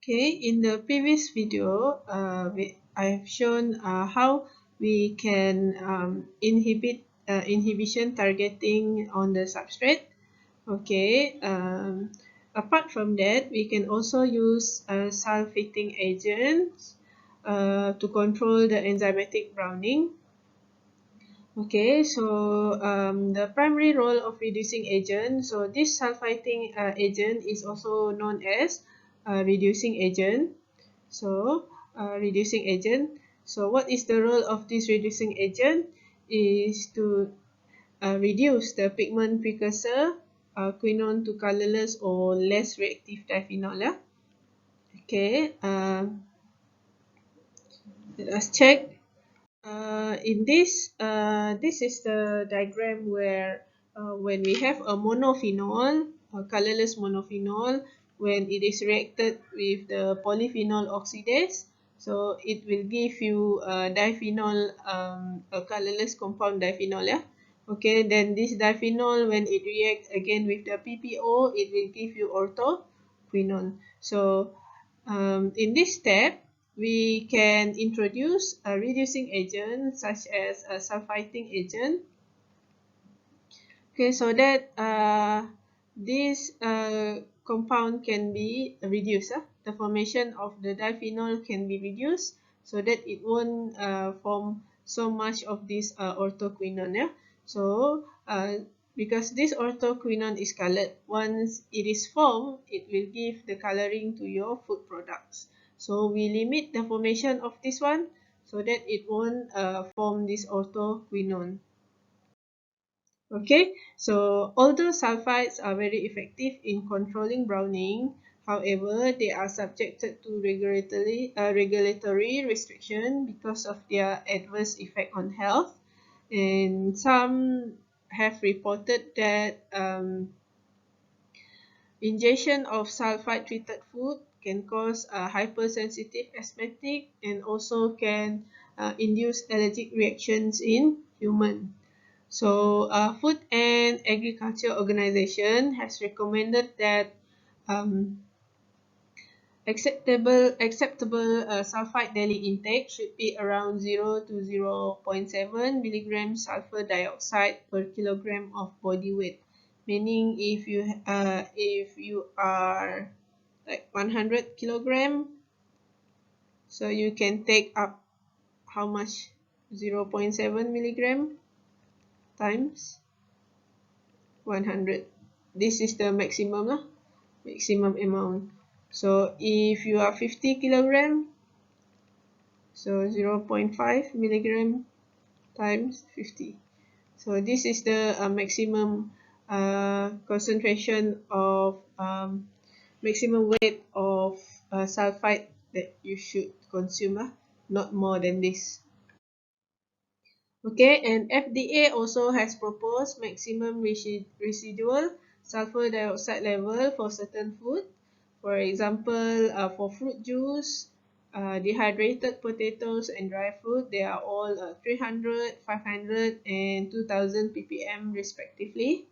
Okay, in the previous video, I have shown how we can inhibition targeting on the substrate. Okay, apart from that, we can also use sulfating agents to control the enzymatic browning. Okay, so the primary role of reducing agent, so this sulfating agent is also known as reducing agent. So reducing agent. So what is the role of this reducing agent? Is to reduce the pigment precursor quinone to colorless or less reactive diphenol. Yeah? Okay, let us check. In this is the diagram where when we have a monophenol, a colorless monophenol, when it is reacted with the polyphenol oxidase, so it will give you a diphenol, a colorless compound diphenol. Yeah. Okay, then this diphenol, when it reacts again with the PPO, it will give you orthoquinone. So in this step, we can introduce a reducing agent such as a sulfating agent. Okay, so that this compound can be reduced. The formation of the diphenol can be reduced so that it won't form so much of this orthoquinone. Yeah? So because this orthoquinone is colored, once it is formed, it will give the coloring to your food products. So we limit the formation of this one so that it won't form this orthoquinone. Okay, so although sulfides are very effective in controlling browning, however, they are subjected to regulatory restriction because of their adverse effect on health. And some have reported that ingestion of sulfide-treated food can cause hypersensitive asthmatic and also can induce allergic reactions in humans. So, Food and Agriculture Organization has recommended that um, acceptable sulfide daily intake should be around 0 to 0.7 milligrams sulfur dioxide per kilogram of body weight. Meaning, if you are like 100 kilogram, so you can take up how much? 0.7 milligram times 100. This is the maximum amount. So if you are 50 kilogram, so 0.5 milligram times 50. So this is the maximum concentration of maximum weight of sulfide that you should consume, not more than this. Okay, and FDA also has proposed maximum residual sulfur dioxide level for certain food. For example, for fruit juice, dehydrated potatoes and dry fruit, they are all 300, 500 and 2000 ppm respectively.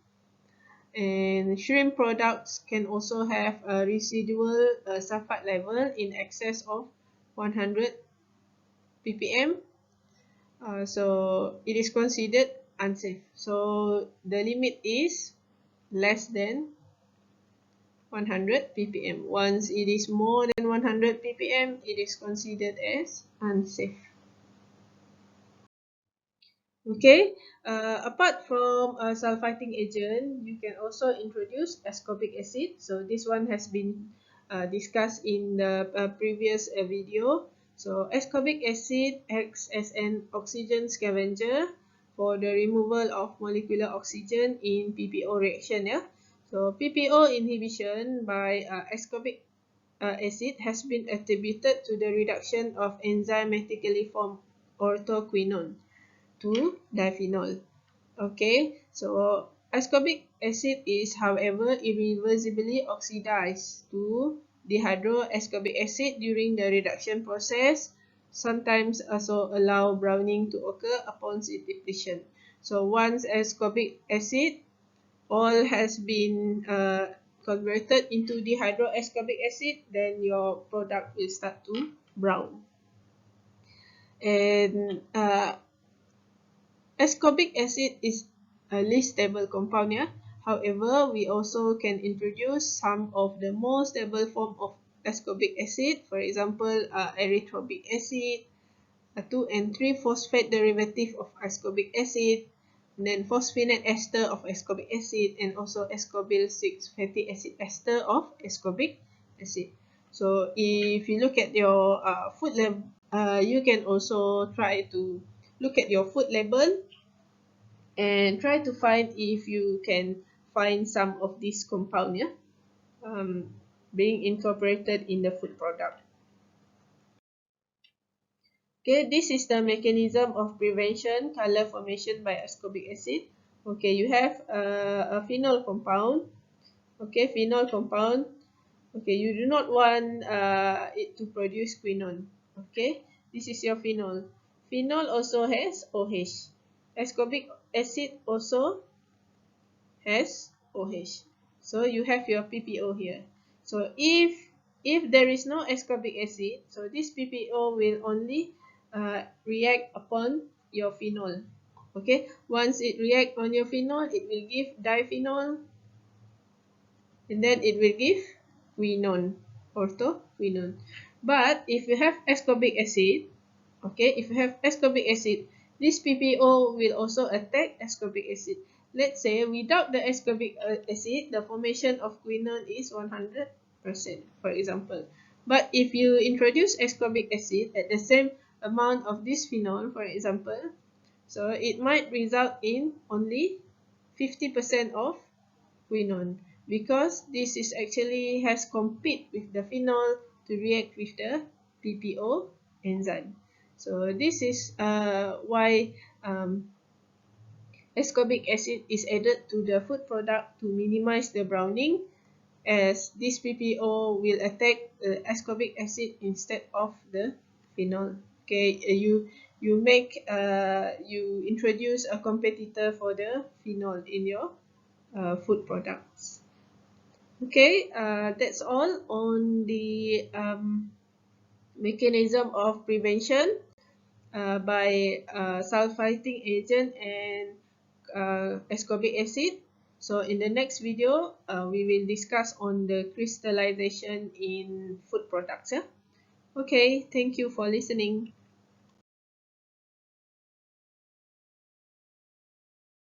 And shrimp products can also have a residual sulfide level in excess of 100 ppm. So it is considered unsafe. So the limit is less than 100 ppm. Once it is more than 100 ppm, it is considered as unsafe. Okay, apart from a sulfating agent, you can also introduce ascorbic acid. So this one has been discussed in the previous video. So ascorbic acid acts as an oxygen scavenger for the removal of molecular oxygen in PPO reaction. Yeah. So PPO inhibition by ascorbic acid has been attributed to the reduction of enzymatically formed orthoquinone to diphenol. Okay, so ascorbic acid is, however, irreversibly oxidized to dihydroascorbic acid during the reduction process, sometimes also allow browning to occur upon its depletion. So once ascorbic acid all has been converted into dihydroascorbic acid, then your product will start to brown. And ascorbic acid is a least stable compound, yeah. However, we also can introduce some of the more stable form of ascorbic acid, for example, erythrobic acid, a 2 and 3 phosphate derivative of ascorbic acid, and then phosphinate ester of ascorbic acid, and also ascorbyl 6 fatty acid ester of ascorbic acid. So if you look at your food label, you can also try to look at your food label and try to find if you can find some of these compound, yeah, being incorporated in the food product. Okay, this is the mechanism of prevention color formation by ascorbic acid. Okay, you have a phenol compound. Okay, phenol compound. Okay, you do not want it to produce quinone. Okay, this is your phenol. Phenol also has OH. Ascorbic acid also has OH. So you have your PPO here. So if there is no ascorbic acid, so this PPO will only react upon your phenol. Okay, once it react on your phenol, it will give diphenol, and then it will give quinone, orthoquinone. But if you have ascorbic acid, okay, if you have ascorbic acid, this PPO will also attack ascorbic acid. Let's say without the ascorbic acid, the formation of quinone is 100%, for example. But if you introduce ascorbic acid at the same amount of this phenol, for example, so it might result in only 50% of quinone, because this is actually has compete with the phenol to react with the PPO enzyme. So this is why ascorbic acid is added to the food product to minimize the browning, as this PPO will attack the ascorbic acid instead of the phenol. Okay, you introduce a competitor for the phenol in your food products. Okay, that's all on the mechanism of prevention by sulfiting agent and ascorbic acid. So in the next video, we will discuss on the crystallization in food products. Yeah? Okay, thank you for listening.